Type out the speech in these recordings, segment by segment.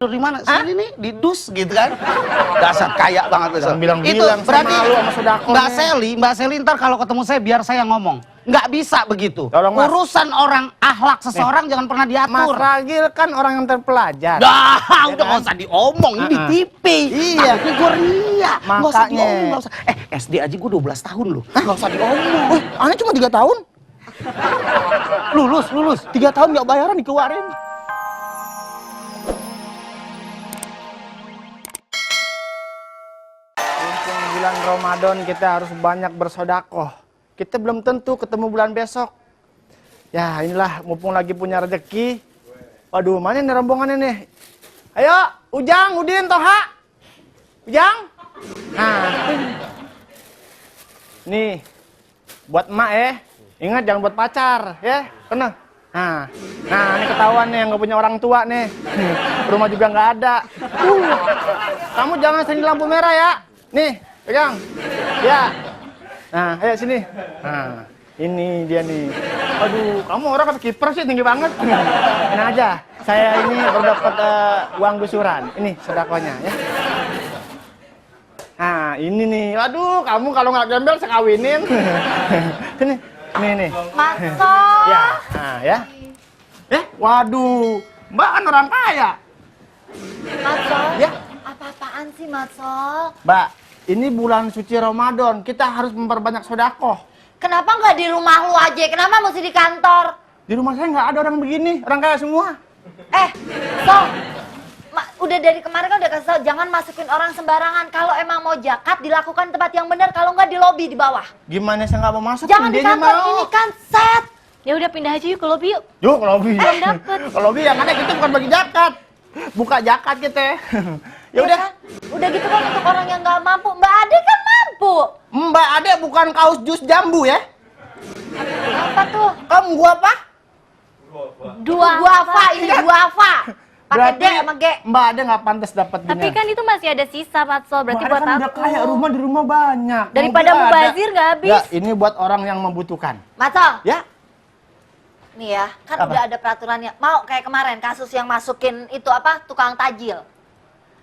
dari mana? Sini nih, di dus gitu kan. Dasar kaya banget besok. Itu berarti Mbak Seli ntar kalau ketemu saya biar saya ngomong. Nggak bisa begitu. Urusan orang, akhlak seseorang jangan pernah diatur. Mas Ragil kan orang yang terpelajar. Dah, udah nggak usah diomong, ini di TV. Iya. Gue ria. Nggak usah Makanya. diomong, nggak usah. SD aja gue 12 tahun loh. Nggak usah diomong. Wih, aneh cuma 3 tahun. Lulus. 3 tahun nggak bayaran dikeluarin. Mumpung bulan Ramadan kita harus banyak bersodakoh. Kita belum tentu ketemu bulan besok. Ya inilah mumpung lagi punya rezeki. Waduh, mana nih rombongannya nih? Ayo, Ujang, Udin, Toha. Ujang. Nah. Nih. Buat emak ya. Ingat jangan buat pacar, ya. Kena. Nah, ini ketahuan nih yang gak punya orang tua nih. Rumah juga nggak ada. Kamu jangan sering lampu merah ya. Nih, pegang. Ya. Nah, ayo sini. Nah, ini dia nih. Aduh, kamu orang kata kiper sih tinggi banget. Ini aja. Saya ini baru dapat uang gusuran. Ini sedekahnya ya. Nah, ini nih. Aduh, kamu kalau nggak gembel saya kawinin. Sini. Nih. Matsol. Ya. Nah, ya. Waduh. Mbak kan orang kaya. Matsol. Ya. Apa-apaan sih, Matsol? Mbak, ini bulan suci Ramadan. Kita harus memperbanyak sedekah. Kenapa nggak di rumah lu aja? Kenapa mesti di kantor? Di rumah saya nggak ada orang begini. Orang kaya semua. Sol. Udah dari kemarin kan udah kasih tau, jangan masukin orang sembarangan. Kalau emang mau zakat, dilakukan tempat yang benar. Kalau nggak di lobi di bawah. Gimana saya nggak mau masuk? Jangan di kantor, ini kan set. Ya udah pindah aja yuk ke lobi yuk. Yuk ke lobi. Belum dapet. Ke lobi yang ada kita bukan bagi zakat. Buka zakat kita. Ya udah. Kan? Udah gitu kan untuk orang yang nggak mampu. Mbak Ade kan mampu. Mbak Ade bukan kaos jus jambu ya? Apa tuh? Kamu gua apa? Guava, ini guava. Pakai D sama G. Mbak Ade nggak pantas dapat gini. Tapi kan itu masih ada sisa Matsol, berarti Mbak buat Ade kan udah aku. kaya, rumah di rumah banyak. Daripada Mobil ada. mubazir nggak habis. Ya, ini buat orang yang membutuhkan. Matsol. Ya. Nih ya, kan Apa? udah ada peraturannya. Mau kayak kemarin kasus yang masukin itu apa? Tukang tajil.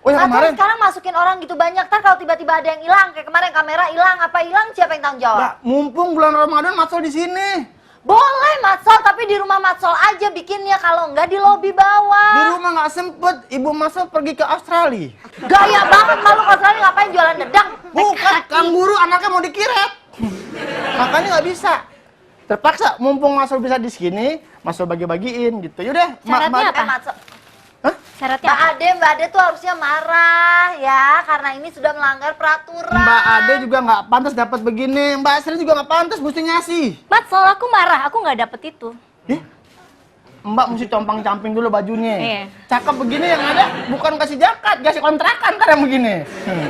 Oh ya Matsol kemarin. sekarang masukin orang gitu banyak. Ntar kalau tiba-tiba ada yang hilang, kayak kemarin kamera hilang, apa hilang, siapa yang tanggung jawab? Mbak, mumpung bulan Ramadan Matsol di sini. Boleh Matsol, tapi di rumah Matsol aja bikinnya. Kalau nggak di lobi Di bawah. rumah nggak sempet. Ibu Matsol pergi ke Australia. Gaya banget malu Australia ngapain jualan dedang? Bukan, kanguru anaknya mau dikiret. Makanya nggak bisa. Terpaksa, mumpung Matsol bisa di sini, Matsol bagi-bagiin gitu. Yaudah, Syaratnya apa? Matsol. Hah? Syaratnya Mbak Ade tuh harusnya marah ya, karena ini sudah melanggar peraturan. Mbak Ade juga nggak pantas dapat begini. Mbak Sri juga nggak pantas, mesti ngasih. Matsol, aku marah, aku nggak dapet itu. Mbak mesti compang-camping dulu bajunya. Iya. Cakep begini yang ada, bukan kasih zakat, kasih kontrakan kan yang begini.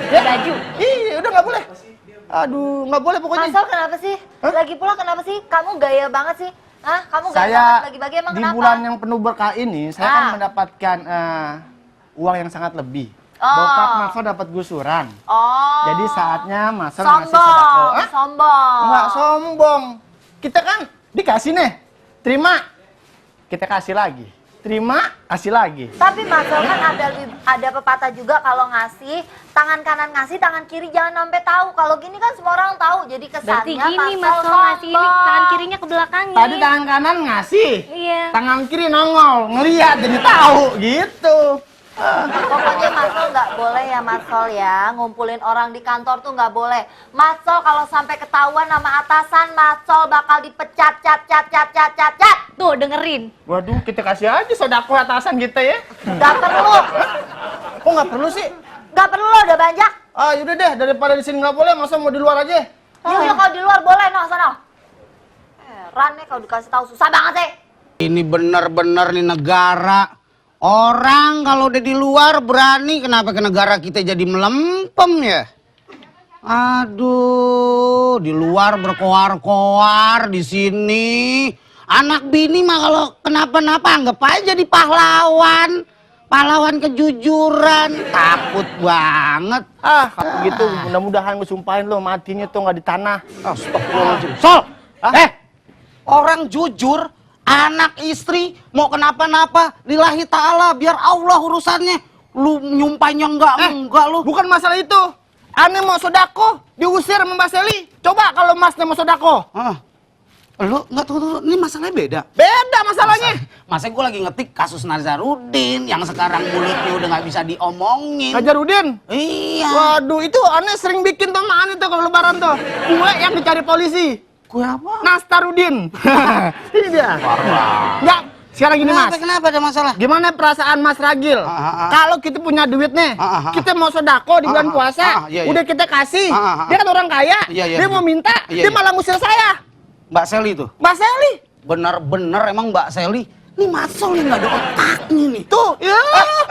Baju. Iya, udah nggak boleh. Aduh, nggak boleh pokoknya. Matsol kenapa sih? Hah? Lagi pula kenapa sih? Kamu gaya banget sih. Hah? Kamu gaya Saya banget bagi-bagi emang di kenapa? bulan yang penuh berkah ini, saya kan mendapatkan uang yang sangat lebih. Bokap Matsol dapat gusuran. Oh. Jadi saatnya Matsol ngasih sedekah. Sombong, Hah? sombong. Nggak sombong. Kita kan dikasih nih. Terima. Kita kasih lagi. Terima, kasih lagi. Tapi Matsol kan ada pepatah juga kalau ngasih, tangan kanan ngasih, tangan kiri jangan sampai tahu. Kalau gini kan semua orang tahu. Jadi Berarti kesannya gini Matsol Matsol ngasih ini, sombong. tangan kirinya ke belakangnya. Tadi tangan kanan ngasih. Iya. Tangan kiri nongol, ngeliat jadi tahu gitu. Pokoknya Matsol nggak boleh ya Matsol ya, ngumpulin orang di kantor tuh nggak boleh. Matsol kalau sampai ketahuan nama atasan, Matsol bakal dipecat, cat. Tuh dengerin. Waduh, kita kasih aja sedekah atasan kita ya. Nggak perlu, Kok nggak perlu sih? nggak perlu lo udah banyak. Ah, yaudah deh, daripada di sini nggak boleh, masa mau di luar aja? Yuk kalau di luar boleh, no sana. Heran nih kalau dikasih tahu susah banget sih. Ini bener-bener nih negara. Orang kalau udah di luar berani, kenapa ke negara kita jadi melempem ya? Aduh, di luar berkoar-koar, di sini anak bini mah kalau kenapa-napa anggap aja jadi pahlawan. Pahlawan kejujuran, takut banget. Kalau gitu mudah-mudahan gue sumpahin lo matinya tuh nggak di tanah. Astagfirullahaladzim. Sol! Orang jujur, anak istri mau kenapa-napa lillahi ta'ala, biar Allah urusannya. Lu nyumpahnya enggak lu. Bukan masalah itu. Ane mau sodako, diusir sama Mbak Seli. Coba kalau Masnya mau sodako. Lu enggak tuh, ini masalahnya beda. Beda masalahnya. Masa gue lagi ngetik kasus Nazarudin yang sekarang mulutnya udah nggak bisa diomongin. Najarudin? Iya. Waduh, itu Ane sering bikin tuh sama Ane tuh kalau lebaran tuh. Kue yang dicari polisi. Kue apa? Nastarudin. Ini dia. Enggak, sekarang gini Mas. Kenapa ada masalah? Gimana perasaan Mas Ragil? Kalau kita punya duit nih, kita mau sodako di bulan puasa, iya. udah kita kasih. Dia kan orang kaya, Iya. dia mau minta, Iya. dia malah ngusir saya. Mbak Seli tuh. Mbak Seli. Bener-bener emang Mbak Seli. Ini Masol yang nggak ada otaknya nih. Tuh, ya.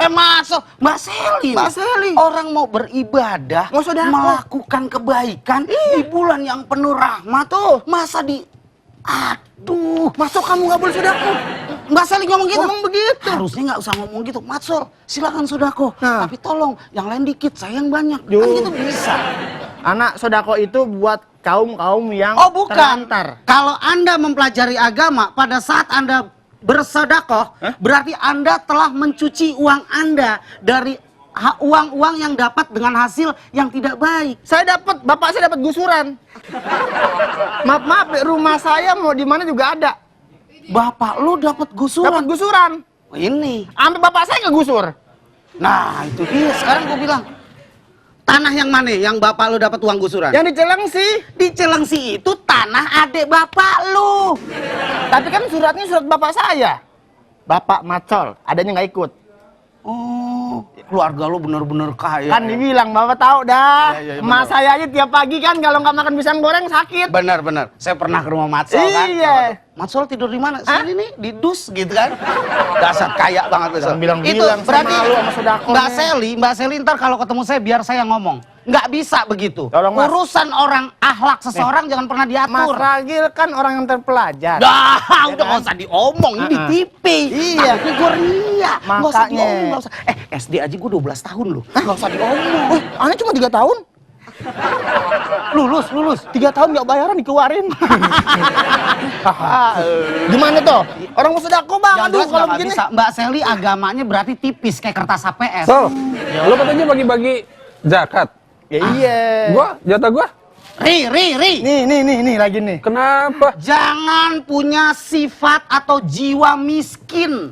Masol. Mbak Seli. Mbak Seli. Orang mau beribadah, Mau sedekah. melakukan kebaikan di bulan yang penuh rahmat. Tuh. Masa aduh. Masuk kamu nggak boleh sodako. Mbak Seli ngomong gitu? Ngomong begitu. Harusnya nggak usah ngomong gitu. Matsol, silakan sodako. Nah. Tapi tolong, yang lain dikit, saya yang banyak. Yuh. Kan gitu bisa. Anak sodako itu buat kaum-kaum yang Oh bukan. terlantar. Kalau Anda mempelajari agama, pada saat Anda bersedekah, berarti Anda telah mencuci uang Anda dari uang-uang yang dapat dengan hasil yang tidak baik. Bapak saya dapat gusuran. Maaf, rumah saya mau di mana juga ada. Bapak lu dapat gusuran. Dapat gusuran. Ini. Sampai bapak saya ngegusur. Nah, itu dia. Sekarang gue bilang, tanah yang mana yang bapak lu dapat uang gusuran? Yang di Cilengsi. Di Cilengsi itu tanah adik bapak lu. Tapi kan suratnya surat bapak saya. Bapak Macol, adanya nggak ikut. Oh, keluarga lu bener-bener kaya. Kan dibilang, bapak tahu dah. Iya, Emak saya aja tiap pagi kan kalau nggak makan pisang goreng sakit. Benar. Saya pernah ke rumah Matsol kan. Iya. Matsol tidur di mana? Sini nih, di dus gitu kan. Dasar kaya banget Matsol. Bilang-bilang Itu berarti sama lu sama sodakonya. Mbak Seli ntar kalau ketemu saya biar saya ngomong. Nggak bisa begitu. Tolong, Mas. Urusan orang akhlak seseorang jangan pernah Mas diatur. Ragil kan orang yang terpelajar. Dah, udah nggak usah diomong, ini di TV. Iya. Tapi gue ria. Nggak usah Makanya. diomong, nggak usah. SD aja gue 12 tahun loh. Nggak usah diomong. Wih, aneh cuma 3 tahun. Lulus. 3 tahun nggak bayaran dikeluarin. Gimana tuh? Orang mau sedekah bang, Yang aduh jelas kalau nggak begini. bisa. Mbak Seli agamanya berarti tipis kayak kertas HPS. Sol, lu katanya bagi-bagi zakat. Ya iya. Jatah gua? Ri. Nih lagi nih. Kenapa? Jangan punya sifat atau jiwa miskin.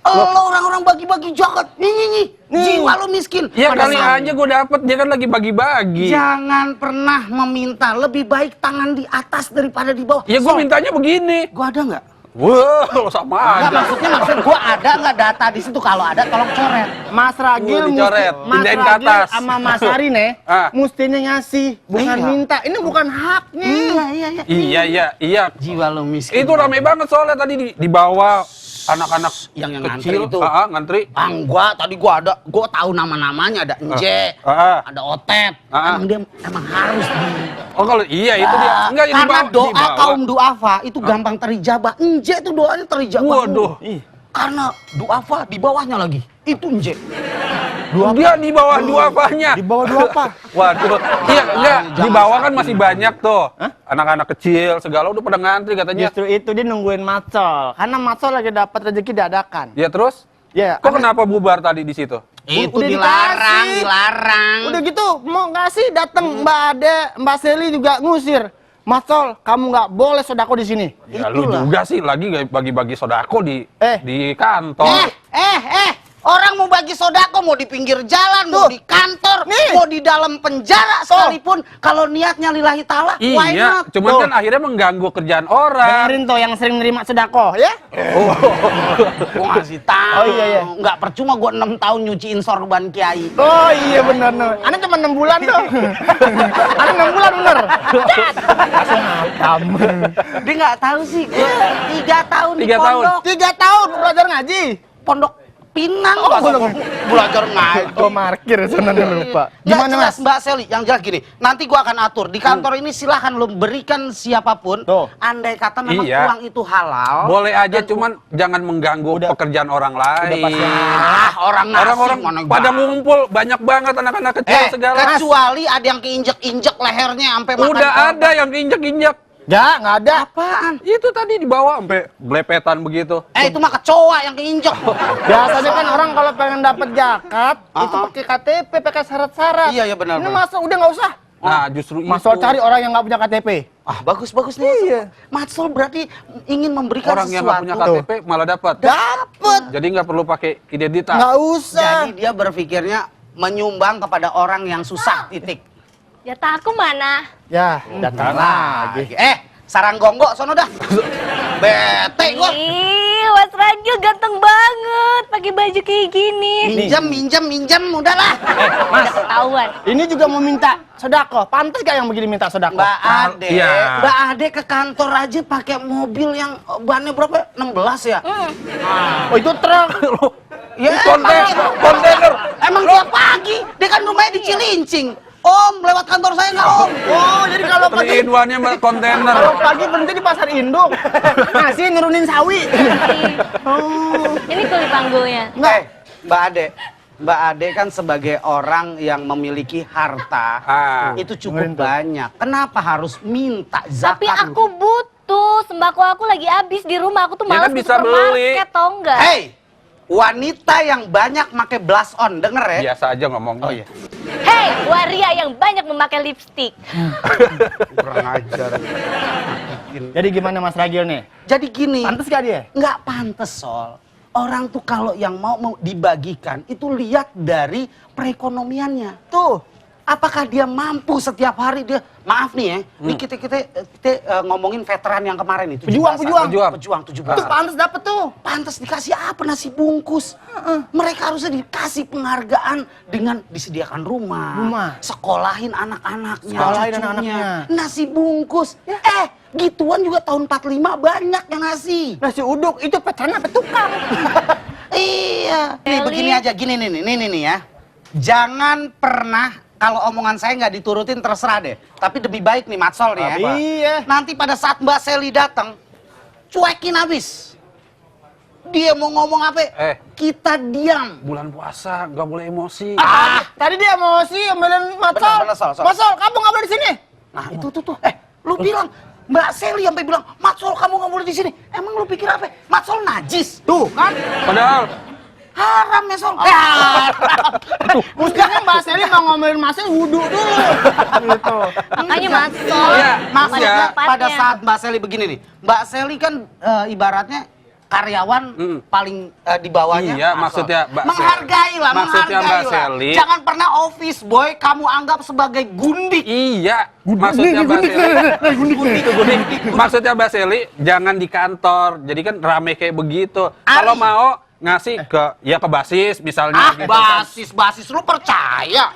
Lo orang-orang bagi-bagi jagat. Nih. Jiwa lo miskin. Ya Pada kali saat- aja gua dapet, dia kan lagi bagi-bagi. Jangan pernah meminta. Lebih baik tangan di atas daripada di bawah. Ya gua mintanya begini. Gua ada nggak? Wah, lo sama Nggak, aja. maksud gua ada nggak data di situ? Kalau ada tolong coret. Mas Ragil dicoret, Mas pindahin ke Ragil atas. sama Mas Ari nih, Ah. mestinya ngasih, bukan Iya. minta. Ini bukan haknya. Iya. Jiwa lo miskin. Itu rame banget soalnya tadi di bawah anak-anak Yang kecil ngantri itu. ngantri. Tadi gua tahu nama-namanya, ada Nje, ada Otet. Emang harus di. Oh kalau iya itu dia. Enggak ya, Karena di doa bawah. kaum duafa itu gampang terijabah. Nje itu doanya terijabah. Waduh. Karena duafa di bawahnya lagi. Itu Nje. Dia di bawah duafanya. Di bawah dua apa? Waduh. Iya, enggak. Di Jangan bawah kan sakit. masih banyak tuh. Anak-anak kecil segala udah pada ngantri katanya. Justru itu dia nungguin Macol. Karena Macol lagi dapat rezeki dadakan. Ya terus? Ya. Kok kenapa bubar tadi di situ? Itu Udah dilarang, dikasih. dilarang. Udah gitu, mau ngasih datang Mbak Ade, Mbak Seli juga ngusir. Macol, kamu nggak boleh sodako di sini. Ya lu juga sih lagi bagi-bagi sodako di Eh. kantor. Orang mau bagi sodako, mau di pinggir jalan, mau di kantor, Nih. mau di dalam penjara sekalipun, kalau niatnya lillahi ta'ala, why Iya, not? cuman kan akhirnya mengganggu kerjaan orang. Dengerin tuh yang sering nerima sodako, ya? Gua ngasih tahu. Oh, iya. Nggak percuma gua 6 tahun nyuciin sorban kiai. Oh iya bener nih. Ana cuma 6 bulan tuh. Ana 6 bulan bener. Langsung ngapam. Dia nggak tahu sih, gua 3 tahun di 3 tahun. pondok. 3 tahun belajar ngaji. Pondok Pinang, Oh, masa belum. belajar ngaji. Gua markir sana lupa. Nggak Gimana jelas, Mas? Mbak Seli, yang jelas gini, nanti gua akan atur. Di kantor ini silahkan lo berikan siapapun, Tuh. andai kata memang Iya. uang itu halal. Boleh aja, dan cuman jangan mengganggu Udah. pekerjaan orang lain. pasti. orang ngasih, Orang-orang mana pada gua. ngumpul, banyak banget anak-anak kecil segala. kecuali ada yang keinjek-injek lehernya sampai makan Udah korban. ada yang injek-injek. Nggak ada. Apaan? Itu tadi dibawa sampai belepetan begitu. Itu mah kecoa yang keinjek. Biasanya kan orang kalau pengen dapat jakat, itu pakai KTP, pakai syarat-syarat. Iya, benar. Ini masa udah nggak usah. Nah, justru itu. Masol cari orang yang nggak punya KTP. Bagus nih. Iya. Matsol berarti ingin memberikan orang yang sesuatu. nggak punya KTP malah dapat. Dapat. Jadi nggak perlu pakai identitas. Nggak usah. Jadi dia berpikirnya menyumbang kepada orang yang susah, titik. Jatah aku mana? Ya, datang lagi. Sarang gonggo, sono dah. Bete gua. Ih, Mas Ragil ganteng banget pakai baju kayak gini. Minjam, udahlah. Udah ketahuan. Ini juga mau minta sodako. Pantas gak yang begini minta sodako? Mbak Ade, Iya. Mbak Ade ke kantor aja pakai mobil yang bannya berapa? 16 ya? Oh itu truk. Ya, Kontainer. emang tiap pagi dia kan rumahnya di Cilincing. Om, lewat kantor saya nggak Om? Oh jadi kalau pagi, Terinduannya kontainer. kalau pagi berhenti di pasar induk. Ngasih nurunin sawi. Ini kulit panggulnya. Mbak Ade kan sebagai orang yang memiliki harta itu cukup banyak. Kenapa harus minta zakat? Tapi aku butuh, sembako aku lagi habis di rumah. Aku tuh Ya malas kan ke bisa beli. supermarket, tau enggak? Hei, wanita yang banyak pakai blush on, denger ya? Biasa aja ngomongnya. Oh iya. Hei, waria yang banyak memakai lipstik. Kurang ajar. Jadi gimana Mas Ragil nih? Jadi gini. Pantas gak dia? Nggak pantes, Sol. Orang tuh kalau yang mau dibagikan itu lihat dari perekonomiannya. Tuh, apakah dia mampu setiap hari dia, maaf nih ya, ini kita ngomongin veteran yang kemarin itu. Pejuang 17. Itu pantas dapet tuh. Pantas dikasih apa nasi bungkus? Mereka harusnya dikasih penghargaan dengan disediakan rumah. Sekolahin anak-anaknya, Sekolahin cucunya. anak-anaknya. Nasi bungkus. Gituan juga tahun 45 banyak yang ngasih. Nasi uduk itu veteran apa tukang? Iya. Nih Eli. begini aja, gini nih ya. Jangan pernah kalau omongan saya nggak diturutin terserah deh. Tapi lebih baik nih Matsol nih ya. Iya. Nanti pada saat Mbak Seli datang, cuekin habis. Dia mau ngomong apa? Kita diam. Bulan puasa nggak boleh emosi. Tadi dia emosi omelin Masol. Bener, Sol. Masol, kamu nggak boleh di sini. Nah itu tuh. Lu bilang Mbak Seli sampai bilang, Matsol kamu nggak boleh di sini. Emang lu pikir apa? Matsol najis. Tuh kan? Padahal Haram ya Sol. Mestinya Mbak Seli mau ngomelin Masnya wudhu dulu. Gitu. Makanya masuk. Iya, Maksudnya iya. pada saat Mbak Seli begini nih. Mbak Seli kan ibaratnya karyawan paling di bawahnya. Iya, Matsol. maksudnya Mbak Seli. Menghargai lah, Maksudnya Mbak Seli. Jangan pernah office boy kamu anggap sebagai gundik. Iya, maksudnya Mbak Seli. Maksudnya Mbak Seli jangan di kantor. Jadi kan rame kayak begitu. Kalau mau ngasih ke basis misalnya gitu kan. Basis lu percaya?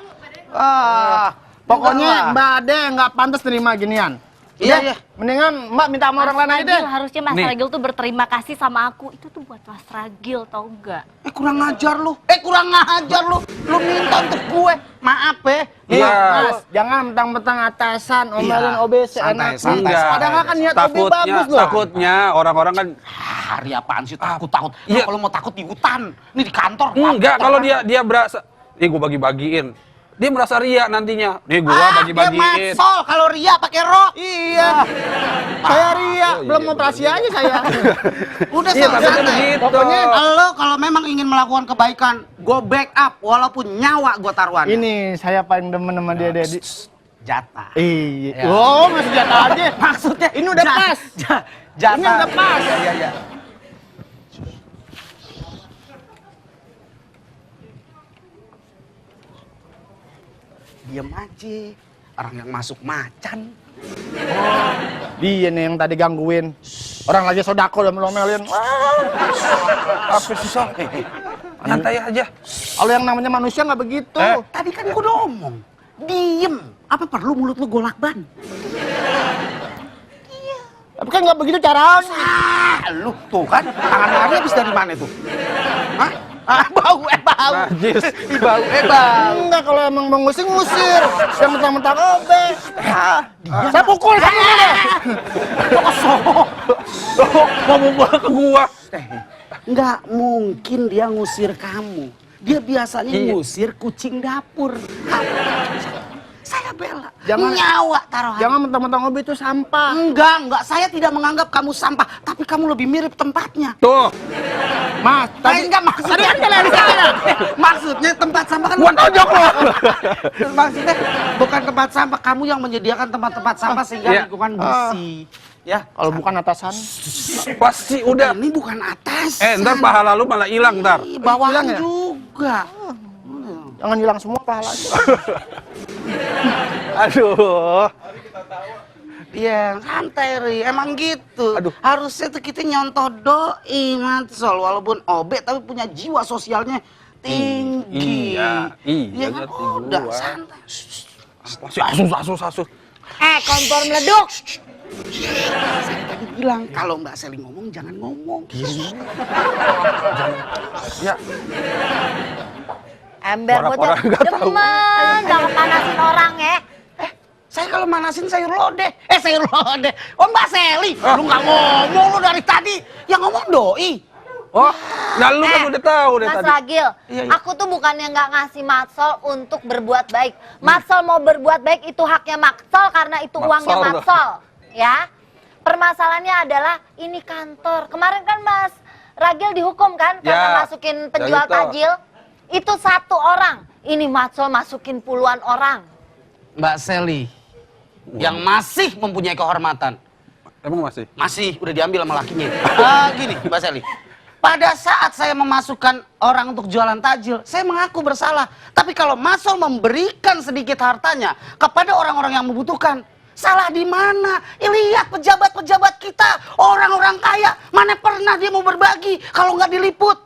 Pokoknya Mbak Ade nggak pantas terima ginian. Iya. Mendingan Mbak minta sama orang lain aja deh. Harusnya Mas Nih. Ragil tuh berterima kasih sama aku. Itu tuh buat Mas Ragil, tau enggak? Kurang ngajar lu. Lu minta untuk gue. Maaf ya. Iya. Mas, jangan mentang-mentang atasan, omelin OBC santai, enak. santai. Enggak. Padahal kan niat OB bagus loh. Takutnya orang-orang kan Hari apaan sih takut. Iya. Kalau mau takut di hutan. Ini di kantor. enggak kalau dia berasa gue bagi-bagiin. Dia merasa ria nantinya. Nih gua Dia bagi-bagiin. Matsol kalau ria pakai rok. Iya. Saya ria, belum operasi aja saya. Udah Iya, tapi kan santai. begitu. Pokoknya Lo kalau memang ingin melakukan kebaikan, gue backup walaupun nyawa gue taruhan. ini saya paling demen sama dia deh. Jatah. Iya. Ya. Oh, masih jatah aja. Maksudnya Ini udah pas. Jatah. Ini udah pas. Iya. Diam aja. Orang yang masuk macan. Dia nih yang tadi gangguin. Orang lagi sodako udah melomelin. Apa susah? Santai aja. Kalau yang namanya manusia nggak begitu. Tadi kan gue udah omong. Diem. Apa perlu mulut lu gue lakban? Tapi kan nggak begitu caranya. Lu tuh kan. Tangan lari habis dari mana tuh? Hah? Bau. Najis. Bau. Enggak, kalau emang mau ngusir. Yang mentang-mentang obek. Saya pukul kamu deh. Mau bawa ke gua. Nggak mungkin dia ngusir kamu. Dia biasanya Iya. ngusir kucing dapur. Saya bela. Jangan- Nyawa taruhan. Jangan mentang-mentang Obi itu sampah. Enggak. Saya tidak menganggap kamu sampah, tapi kamu lebih mirip tempatnya. Tuh, Mas, Tadi enggak maksudnya. Maksudnya tempat sampah kan. gua tojok lo. Maksudnya bukan tempat sampah, kamu yang menyediakan tempat-tempat sampah sehingga Iya. lingkungan bersih. Ya, kalau bukan atasan, Pasti udah. ini bukan atas. Ntar pahala lu malah hilang ntar. Bawahan Hilang ya? juga. jangan hilang semua pahalanya. Aduh. Iya, santai Ri. Emang gitu. Aduh. Harusnya tuh kita nyontoh doi Matsol, walaupun obek tapi punya jiwa sosialnya tinggi. Iya, kan? ngerti Udah gua. santai. Asus. Kompor meleduk. Saya tadi bilang kalau Mbak Seli ngomong jangan ngomong. Ya, Ember bocor. Orang-orang nggak tahu. Demen, jangan panasin orang ya. Saya kalau manasin sayur lodeh. Sayur lodeh. Oh Mbak Seli, lu nggak ngomong lu dari tadi. Yang ngomong doi. oh, nah lu kan udah tahu deh Mas tadi. Ragil, Iya. aku tuh bukannya nggak ngasih Matsol untuk berbuat baik. Matsol mau berbuat baik itu haknya Matsol karena itu uangnya Matsol. Matsol. Ya, permasalahannya adalah ini kantor. Kemarin kan Mas Ragil dihukum kan karena Ya, masukin penjual ya itu. tajil. Itu satu orang. Ini Matsol masukin puluhan orang. Mbak Seli, yang masih mempunyai kehormatan. Emang masih? Masih, udah diambil sama lakinya. Gini, Mbak Seli. Pada saat saya memasukkan orang untuk jualan tajil, saya mengaku bersalah. Tapi kalau Matsol memberikan sedikit hartanya kepada orang-orang yang membutuhkan, salah di mana? Lihat pejabat-pejabat kita, orang-orang kaya, mana pernah dia mau berbagi kalau nggak diliput?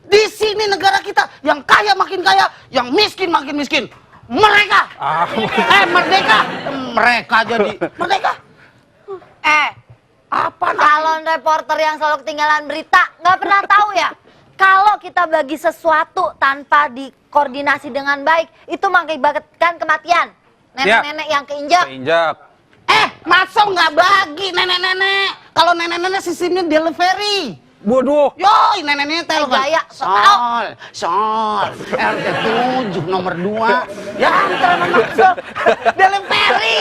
Di sini negara kita, yang kaya makin kaya, yang miskin makin miskin. Mereka, merdeka, mereka jadi merdeka. Apa Calon reporter yang selalu ketinggalan berita, nggak pernah tahu ya? Kalau kita bagi sesuatu tanpa dikoordinasi dengan baik, itu mengakibatkan kematian. Nenek-nenek yang keinjak. Keinjak. Matsol nggak bagi nenek-nenek. Kalau nenek-nenek sistemnya delivery. Bodoh. Yoi, nenek-nenek telepon. Gaya, Sol, RT 7 nomor 2. Ya, antar sama Matsol. Delivery.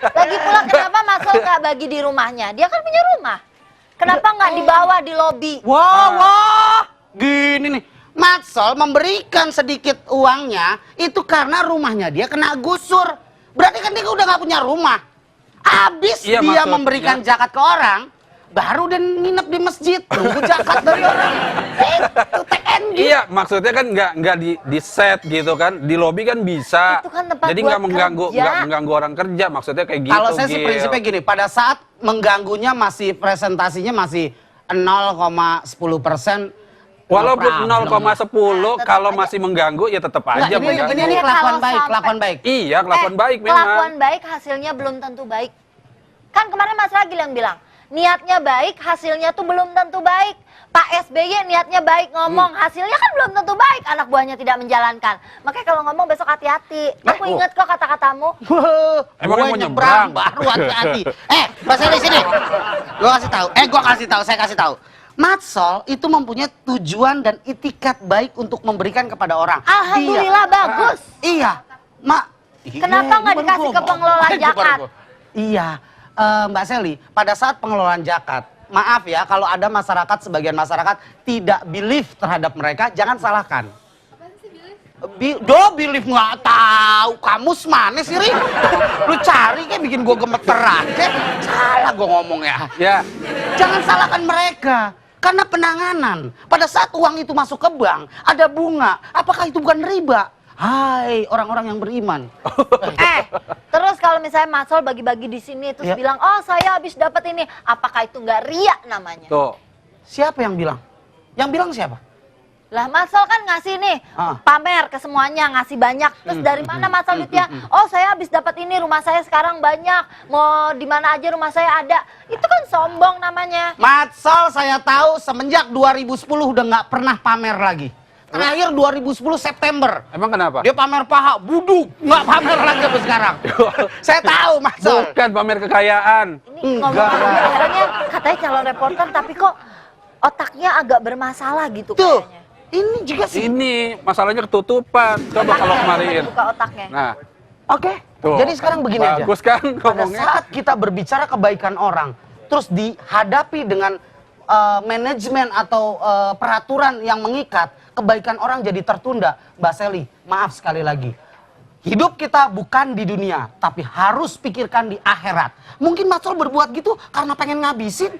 Lagi pula kenapa Matsol nggak bagi di rumahnya? Dia kan punya rumah. Kenapa nggak dibawa di lobi? Wah, gini nih. Matsol memberikan sedikit uangnya itu karena rumahnya dia kena gusur. Berarti kan dia udah nggak punya rumah. Abis Iya, dia maksudnya. memberikan zakat ke orang, baru dia nginep di masjid nunggu zakat dari orang. Itu TNG. Iya, maksudnya kan nggak di set gitu kan, di lobi kan bisa. Itu kan tempat Jadi buat nggak mengganggu kerja. nggak mengganggu orang kerja, maksudnya kayak gitu. Kalau saya sih Gil. prinsipnya gini, pada saat mengganggunya masih presentasinya masih 0,10%. Walaupun 0,10 Tetap kalau aja. masih mengganggu ya tetap aja Nggak, mengganggu. ini Kalau kelakuan baik, sampai- kelakuan baik. Iya, kelakuan baik memang. Kelakuan baik hasilnya belum tentu baik. Kan kemarin Mas Ragil yang bilang, niatnya baik, hasilnya tuh belum tentu baik. Pak SBY niatnya baik ngomong, hasilnya kan belum tentu baik. Anak buahnya tidak menjalankan. Makanya kalau ngomong besok hati-hati. Aku ingat kok kata-katamu. Emang Gua mau nyebrang nyebrang? baru hati-hati. Mbak Seli sini. Gua kasih tahu, saya kasih tahu. Matsol itu mempunyai tujuan dan itikat baik untuk memberikan kepada orang. Alhamdulillah bagus. Iya. Kenapa nggak dikasih ke pengelola zakat? Iya, Mbak Seli, pada saat pengelolaan zakat, maaf ya kalau ada masyarakat, sebagian masyarakat tidak believe terhadap mereka, jangan salahkan. Believe nggak tahu, kamus mana sih Ri? Lu cari kayak bikin gua gemeter aja. Salah gua ngomong ya. Ya, Jangan salahkan mereka. Karena penanganan, pada saat uang itu masuk ke bank, ada bunga. Apakah itu bukan riba? Hai, orang-orang yang beriman. Terus kalau misalnya Matsol bagi-bagi di sini terus Ya. bilang, oh saya habis dapat ini, apakah itu nggak riak namanya? tuh. Siapa yang bilang? Yang bilang siapa? Lah Matsol kan ngasih nih, pamer ke semuanya, ngasih banyak. Terus dari mana Matsol duitnya? Oh saya habis dapat ini, rumah saya sekarang banyak. Mau di mana aja rumah saya ada. Itu kan sombong namanya. Matsol saya tahu semenjak 2010 udah nggak pernah pamer lagi. Terakhir 2010 September. Emang kenapa? Dia pamer paha, buduk, nggak pamer lagi sampai sekarang. Saya tahu Matsol. Bukan pamer kekayaan. Ini ngomong-ngomong orangnya katanya calon reporter tapi kok otaknya agak bermasalah gitu Tuh, kayaknya. ini juga sih. Ini masalahnya ketutupan. Coba kalau kemarin. Buka otaknya. Nah, Oke? Tuh, Jadi sekarang begini aja. bagus kan Pada ngomongnya? saat kita berbicara kebaikan orang, terus dihadapi dengan manajemen atau peraturan yang mengikat, kebaikan orang jadi tertunda. Mbak Sally, maaf sekali lagi. Hidup kita bukan di dunia, tapi harus pikirkan di akhirat. Mungkin Mas Sol berbuat gitu karena pengen ngabisin.